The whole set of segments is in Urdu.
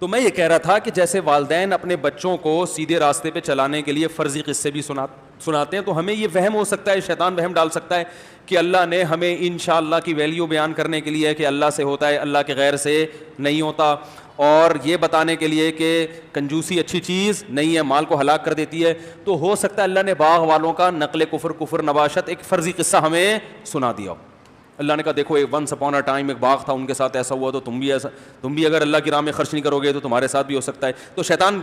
تو میں یہ کہہ رہا تھا کہ جیسے والدین اپنے بچوں کو سیدھے راستے پہ چلانے کے لیے فرضی قصے بھی سناتے ہیں, تو ہمیں یہ وہم ہو سکتا ہے, شیطان وہم ڈال سکتا ہے کہ اللہ نے ہمیں انشاءاللہ کی ویلیو بیان کرنے کے لیے کہ اللہ سے ہوتا ہے, اللہ کے غیر سے نہیں ہوتا, اور یہ بتانے کے لیے کہ کنجوسی اچھی چیز نہیں ہے, مال کو ہلاک کر دیتی ہے. تو ہو سکتا ہے اللہ نے باغ والوں کا نقل کفر نباشت ایک فرضی قصہ ہمیں سنا دیا. اللہ نے کہا دیکھو ونس اپون اے ٹائم ایک باغ تھا, ان کے ساتھ ایسا ہوا, تو تم بھی اگر اللہ کی راہ میں خرچ نہیں کرو گے تو تمہارے ساتھ بھی ہو سکتا ہے. تو شیطان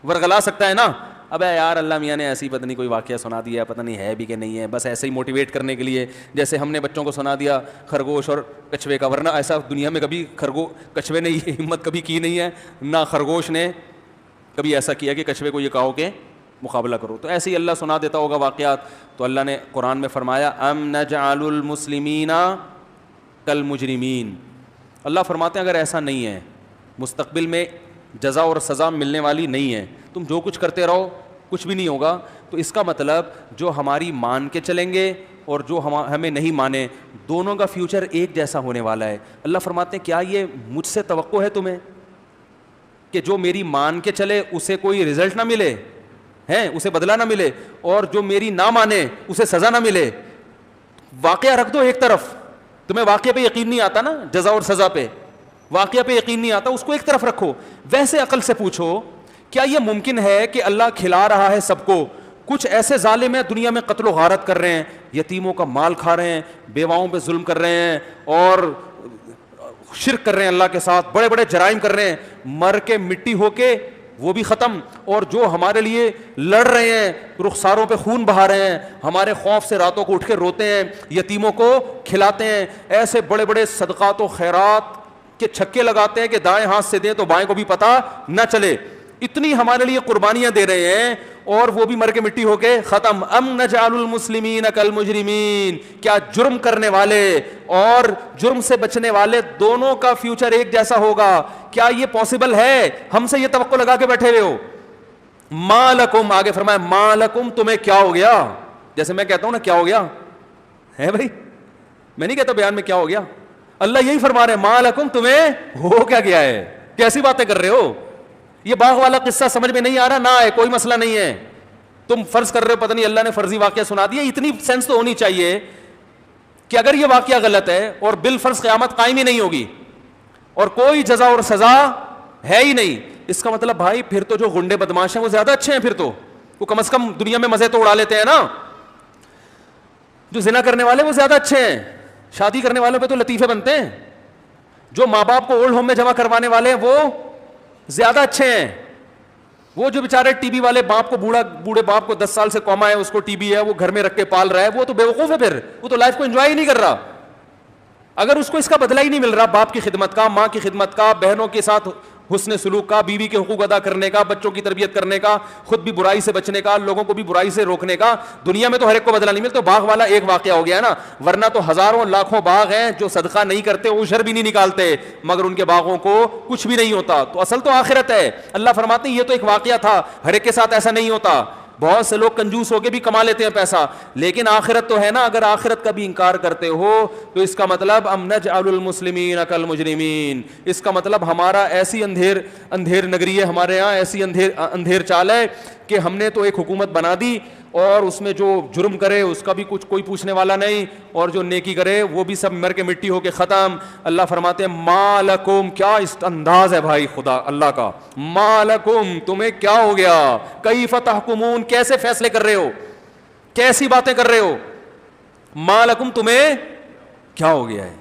ورغلا سکتا ہے نا, ابے یار اللہ میاں نے ایسی پتہ نہیں کوئی واقعہ سنا دیا, پتہ نہیں ہے بھی کہ نہیں ہے, بس ایسے ہی موٹیویٹ کرنے کے لیے, جیسے ہم نے بچوں کو سنا دیا خرگوش اور کچھوے کا. ورنہ ایسا دنیا میں کبھی کچھوے نے یہ ہمت کبھی کی نہیں ہے, نہ خرگوش نے کبھی ایسا کیا کہ کچھوے کو یہ کہو کہ مقابلہ کرو. تو ایسے ہی اللہ سنا دیتا ہوگا واقعات. تو اللہ نے قرآن میں فرمایا ام نجعل المسلمین کالمجرمین. اللہ فرماتے ہیں اگر ایسا نہیں ہے, مستقبل میں جزا اور سزا ملنے والی نہیں ہے, تم جو کچھ کرتے رہو کچھ بھی نہیں ہوگا, تو اس کا مطلب جو ہماری مان کے چلیں گے اور جو ہمیں نہیں مانے, دونوں کا فیوچر ایک جیسا ہونے والا ہے. اللہ فرماتے ہیں کیا یہ مجھ سے توقع ہے تمہیں کہ جو میری مان کے چلے اسے کوئی رزلٹ نہ ملے, اسے بدلہ نہ ملے, اور جو میری نہ مانے اسے سزا نہ ملے. واقعہ رکھ دو ایک طرف, تمہیں واقعہ پہ یقین نہیں آتا نا, جزا اور سزا پہ واقعہ پہ یقین نہیں آتا, اس کو ایک طرف رکھو. ویسے عقل سے پوچھو کیا یہ ممکن ہے کہ اللہ کھلا رہا ہے سب کو, کچھ ایسے ظالم ہیں دنیا میں قتل و غارت کر رہے ہیں, یتیموں کا مال کھا رہے ہیں, بیواؤں پہ ظلم کر رہے ہیں, اور شرک کر رہے ہیں اللہ کے ساتھ, بڑے بڑے جرائم کر رہے ہیں, مر کے مٹی ہو کے وہ بھی ختم, اور جو ہمارے لیے لڑ رہے ہیں, رخساروں پہ خون بہا رہے ہیں, ہمارے خوف سے راتوں کو اٹھ کے روتے ہیں, یتیموں کو کھلاتے ہیں, ایسے بڑے بڑے صدقات و خیرات کے چھکے لگاتے ہیں کہ دائیں ہاتھ سے دیں تو بائیں کو بھی پتہ نہ چلے, اتنی ہمارے لیے قربانیاں دے رہے ہیں, اور وہ بھی مر کے مٹی ہو کے ختم. ام نجعل المسلمین کالمجرمین, کیا جرم کرنے والے اور جرم سے بچنے والے دونوں کا فیوچر ایک جیسا ہوگا؟ کیا یہ پاسبل ہے؟ ہم سے یہ توقع لگا کے بیٹھے ہوئے ہو. ما لکم, آگے فرمایا ما لکم, تمہیں کیا ہو گیا؟ جیسے میں کہتا ہوں نا کیا ہو گیا ہے بھائی, میں نہیں کہتا بیان میں کیا ہو گیا, اللہ یہی فرما رہے ہیں ما لکم, تمہیں ہو کیا گیا ہے, کیسی باتیں کر رہے ہو. یہ باغ والا قصہ سمجھ میں نہیں آ رہا نہ ہے, کوئی مسئلہ نہیں ہے, تم فرض کر رہے ہو پتہ نہیں اللہ نے فرضی واقعہ سنا دیا. اتنی سینس تو ہونی چاہیے کہ اگر یہ واقعہ غلط ہے اور بالفرض قیامت قائم ہی نہیں ہوگی اور کوئی جزا اور سزا ہے ہی نہیں, اس کا مطلب بھائی پھر تو جو غنڈے بدماش ہیں وہ زیادہ اچھے ہیں, پھر تو وہ کم از کم دنیا میں مزے تو اڑا لیتے ہیں نا. جو زنا کرنے والے وہ زیادہ اچھے ہیں, شادی کرنے والوں پہ تو لطیفے بنتے ہیں. جو ماں باپ کو اولڈ ہوم میں جمع کروانے والے ہیں وہ زیادہ اچھے ہیں. وہ جو بیچارے ٹی بی والے باپ کو, بوڑھے باپ کو 10 سال سے کوما ہے, اس کو ٹی بی ہے, وہ گھر میں رکھ کے پال رہا ہے, وہ تو بیوقوف ہے, پھر وہ تو لائف کو انجوائے ہی نہیں کر رہا. اگر اس کو اس کا بدلہ ہی نہیں مل رہا, باپ کی خدمت کا, ماں کی خدمت کا, بہنوں کے ساتھ حسن سلوک کا, بیوی کے حقوق ادا کرنے کا, بچوں کی تربیت کرنے کا, خود بھی برائی سے بچنے کا, لوگوں کو بھی برائی سے روکنے کا, دنیا میں تو ہر ایک کو بدلہ نہیں ملتا. تو باغ والا ایک واقعہ ہو گیا ہے نا, ورنہ تو ہزاروں لاکھوں باغ ہیں جو صدقہ نہیں کرتے, عشر بھی نہیں نکالتے, مگر ان کے باغوں کو کچھ بھی نہیں ہوتا. تو اصل تو آخرت ہے. اللہ فرماتے ہیں یہ تو ایک واقعہ تھا, ہر ایک کے ساتھ ایسا نہیں ہوتا. بہت سے لوگ کنجوس ہو کے بھی کما لیتے ہیں پیسہ, لیکن آخرت تو ہے نا. اگر آخرت کا بھی انکار کرتے ہو تو اس کا مطلب ام نجعل المسلمین کالمجرمین, اس کا مطلب ہمارا ایسی اندھیر نگری ہے, ہمارے یہاں ایسی اندھیر چال ہے کہ ہم نے تو ایک حکومت بنا دی, اور اس میں جو جرم کرے اس کا بھی کچھ کوئی پوچھنے والا نہیں, اور جو نیکی کرے وہ بھی سب مر کے مٹی ہو کے ختم. اللہ فرماتے ہیں ما لکم, کیا اس انداز ہے بھائی خدا اللہ کا, ما لکم, تمہیں کیا ہو گیا, کیف تحکمون, کیسے فیصلے کر رہے ہو, کیسی باتیں کر رہے ہو, ما لکم, تمہیں کیا ہو گیا ہے.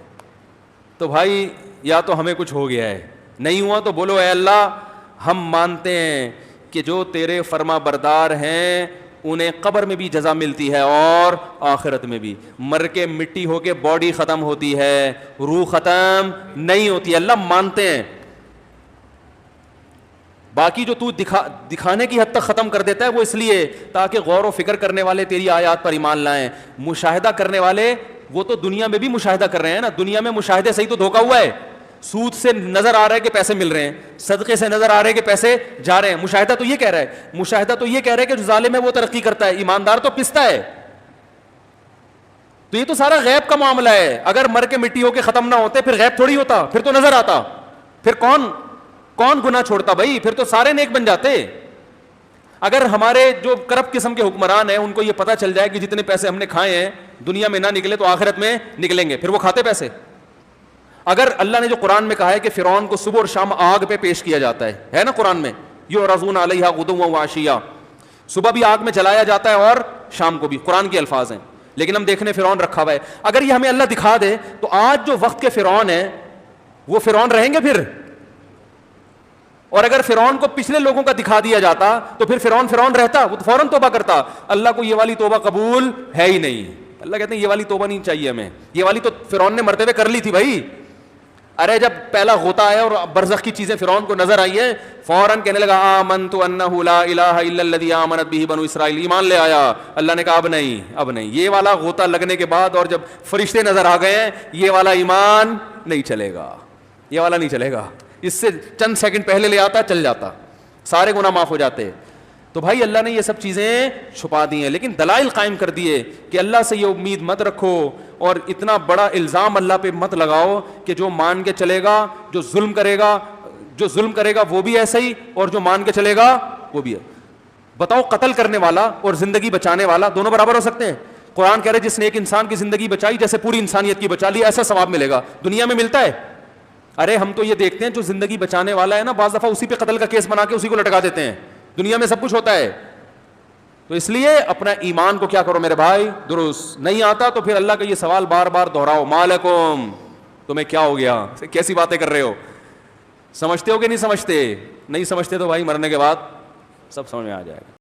تو بھائی یا تو ہمیں کچھ ہو گیا ہے, نہیں ہوا تو بولو اے اللہ ہم مانتے ہیں کہ جو تیرے فرما بردار ہیں انہیں قبر میں بھی جزا ملتی ہے اور آخرت میں بھی. مر کے مٹی ہو کے باڈی ختم ہوتی ہے, روح ختم نہیں ہوتی. اللہ مانتے ہیں. باقی جو تو دکھانے کی حد تک ختم کر دیتا ہے وہ اس لیے تاکہ غور و فکر کرنے والے تیری آیات پر ایمان لائیں. مشاہدہ کرنے والے وہ تو دنیا میں بھی مشاہدہ کر رہے ہیں نا, دنیا میں مشاہدے سے ہی تو دھوکا ہوا ہے. سود سے نظر آ رہا ہے کہ پیسے مل رہے ہیں, صدقے سے نظر آ رہا ہے کہ پیسے جا رہے ہیں. مشاہدہ تو یہ کہہ رہا ہے, مشاہدہ تو یہ کہہ رہا ہے کہ جو ظالم ہے وہ ترقی کرتا ہے, ایماندار تو پستا ہے. تو یہ تو سارا غیب کا معاملہ ہے. اگر مر کے مٹی ہو کے ختم نہ ہوتے پھر غیب تھوڑی ہوتا, پھر تو نظر آتا. پھر کون کون گناہ چھوڑتا بھائی؟ پھر تو سارے نیک بن جاتے. اگر ہمارے جو کرپٹ قسم کے حکمران ہیں ان کو یہ پتہ چل جائے کہ جتنے پیسے ہم نے کھائے ہیں دنیا میں نہ نکلے تو آخرت میں نکلیں گے, پھر وہ کھاتے پیسے. اگر اللہ نے جو قرآن میں کہا ہے کہ فرعون کو صبح اور شام آگ پہ پیش کیا جاتا ہے نا قرآن میں, یعرضون علیہا غدوا وعشیا, صبح بھی آگ میں جلایا جاتا ہے اور شام کو بھی, قرآن کے الفاظ ہیں. لیکن ہم دیکھنے فرعون رکھا ہوا ہے. اگر یہ ہمیں اللہ دکھا دے تو آج جو وقت کے فرعون ہیں وہ فرعون رہیں گے پھر؟ اور اگر فرعون کو پچھلے لوگوں کا دکھا دیا جاتا تو پھر فرعون رہتا؟ وہ تو فوراً توبہ کرتا. اللہ کو یہ والی توبہ قبول ہے ہی نہیں. اللہ کہتے ہیں یہ والی توبہ نہیں چاہیے ہمیں, یہ والی تو فرعون نے مرتے ہوئے کر لی تھی بھائی. ارے جب پہلا غوطہ آیا اور برزخ کی چیزیں فرعون کو نظر آئی ہیں, فوراً کہنے لگا آمنت انہ لا الہ الا الذی آمنت بہ بنو اسرائیل, ایمان لے آیا. اللہ نے کہا اب نہیں. یہ والا غوطہ لگنے کے بعد اور جب فرشتے نظر آ گئے ہیں, یہ والا ایمان نہیں چلے گا, یہ والا نہیں چلے گا. اس سے چند سیکنڈ پہلے لے آتا, چل جاتا, سارے گناہ معاف ہو جاتے. تو بھائی اللہ نے یہ سب چیزیں چھپا دی ہیں, لیکن دلائل قائم کر دیے کہ اللہ سے یہ امید مت رکھو اور اتنا بڑا الزام اللہ پہ مت لگاؤ کہ جو مان کے چلے گا, جو ظلم کرے گا وہ بھی ایسا ہی, اور جو مان کے چلے گا وہ بھی ہے. بتاؤ قتل کرنے والا اور زندگی بچانے والا دونوں برابر ہو سکتے ہیں؟ قرآن کہہ رہے جس نے ایک انسان کی زندگی بچائی جیسے پوری انسانیت کی بچا لی, ایسا ثواب ملے گا. دنیا میں ملتا ہے؟ ارے ہم تو یہ دیکھتے ہیں جو زندگی بچانے والا ہے نا, بعض دفعہ اسی پہ قتل کا کیس بنا کے اسی کو لٹکا دیتے ہیں. دنیا میں سب کچھ ہوتا ہے. تو اس لیے اپنا ایمان کو کیا کرو میرے بھائی, درست. نہیں آتا تو پھر اللہ کا یہ سوال بار بار دہراؤ, مالکم, تمہیں کیا ہو گیا, کیسی باتیں کر رہے ہو, سمجھتے ہو کہ نہیں سمجھتے؟ نہیں سمجھتے تو بھائی مرنے کے بعد سب سمجھ میں آ جائے گا.